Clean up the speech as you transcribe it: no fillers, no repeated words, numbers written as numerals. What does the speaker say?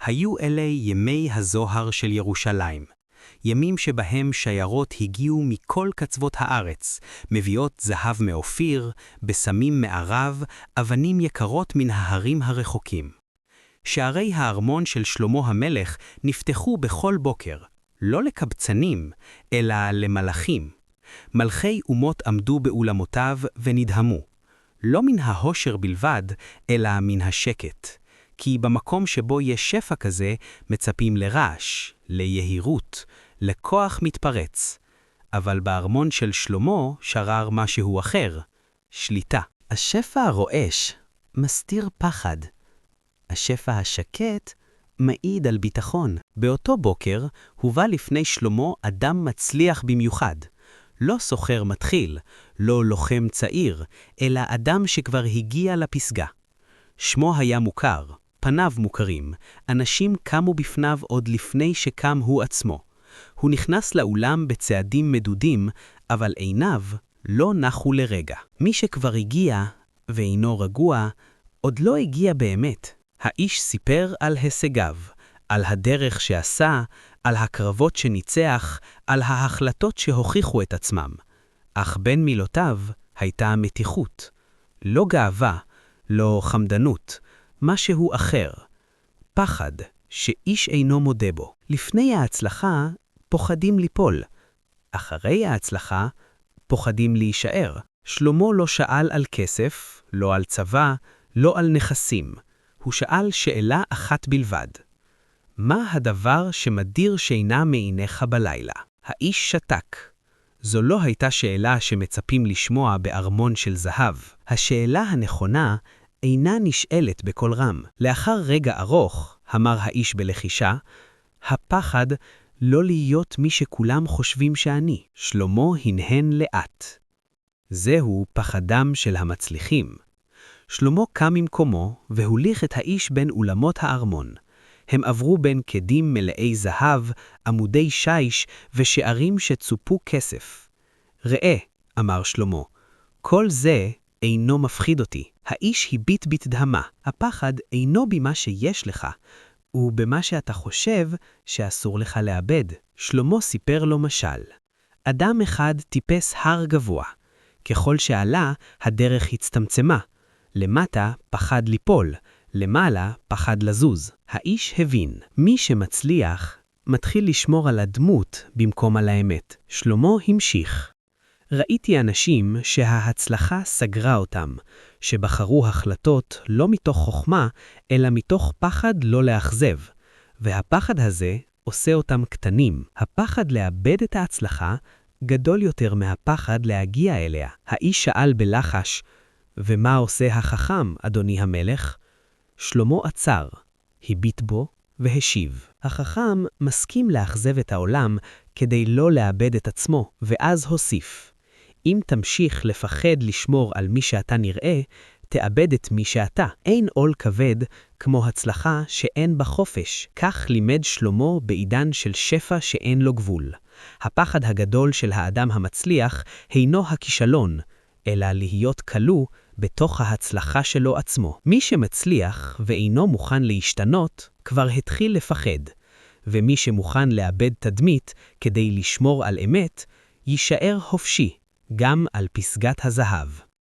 היו אלה ימי הזוהר של ירושלים, ימים שבהם שיירות הגיעו מכל קצוות הארץ, מביאות זהב מאופיר, בסמים מערב, אבנים יקרות מן ההרים הרחוקים. שערי הארמון של שלמה המלך נפתחו בכל בוקר, לא לקבצנים, אלא למלאכים. מלכי אומות עמדו באולמותיו ונדהמו, לא מן ההושר בלבד, אלא מן השקט. כי במקום שבו יש שפע כזה, מצפים לרעש, ליהירות, לכוח מתפרץ. אבל בארמון של שלמה שרר משהו אחר, שליטה. השפע הרועש מסתיר פחד. השפע השקט מעיד על ביטחון. באותו בוקר הובא לפני שלמה אדם מצליח במיוחד. לא סוחר מתחיל, לא לוחם צעיר, אלא אדם שכבר הגיע לפסגה. שמו היה מוכר, פניו מוכרים, אנשים קמו בפניו עוד לפני שקם הוא עצמו. הוא נכנס לאולם בצעדים מדודים, אבל עיניו לא נחו לרגע. מי שכבר הגיע, ואינו רגוע, עוד לא הגיע באמת. האיש סיפר על הישגיו, על הדרך שעשה, על הקרבות שניצח, על ההחלטות שהוכיחו את עצמם. אך בין מילותיו הייתה מתיחות. לא גאווה, לא חמדנות, משהו אחר. פחד שאיש אינו מודה בו. לפני ההצלחה פוחדים ליפול. אחרי ההצלחה פוחדים להישאר. שלמה לא שאל על כסף, לא על צבא, לא על נכסים. הוא שאל שאלה אחת בלבד. מה הדבר שמדיר שינה מעיניך בלילה? האיש שתק. זו לא הייתה שאלה שמצפים לשמוע בארמון של זהב. השאלה הנכונה אינה נשאלת בקול רם. לאחר רגע ארוך, אמר האיש בלחישה, הפחד לא להיות מי שכולם חושבים שאני. שלמה הנהן לאט. זהו פחדם של המצליחים. שלמה קם ממקומו והוליך את האיש בין אולמות הארמון. הם עברו בין קדים מלאי זהב, עמודי שיש ושערים שצופו כסף. ראה, אמר שלמה, כל זה אינו מפחיד אותי. האיש הביט בתדהמה. הפחד אינו במה שיש לך, הוא במה שאתה חושב שאסור לך לאבד. שלמה סיפר לו משל. אדם אחד טיפס הר גבוה. ככל שעלה, הדרך הצטמצמה. למטה פחד ליפול, למעלה פחד לזוז. האיש הבין, מי שמצליח מתחיל לשמור על הדמות במקום על האמת. שלמה המשיך. ראיתי אנשים שההצלחה סגרה אותם, שבחרו החלטות לא מתוך חוכמה, אלא מתוך פחד לא לאכזב. והפחד הזה עושה אותם קטנים. הפחד לאבד את ההצלחה גדול יותר מהפחד להגיע אליה. האיש שאל בלחש, ומה עושה החכם, אדוני המלך? שלמה עצר, הביט בו והשיב. החכם מסכים לאכזב את העולם כדי לא לאבד את עצמו, ואז הוסיף. אם תמשיך לפחד לשמור על מי שאתה נראה, תאבד את מי שאתה. אין עול כבד כמו הצלחה שאין בה חופש. כך לימד שלמה בעידן של שפע שאין לו גבול. הפחד הגדול של האדם המצליח אינו הכישלון, אלא להיות כלוא בתוך ההצלחה שלו עצמו. מי שמצליח ואינו מוכן להשתנות, כבר התחיל לפחד. ומי שמוכן לאבד תדמית כדי לשמור על אמת, יישאר חופשי, גם על פסגת הזהב.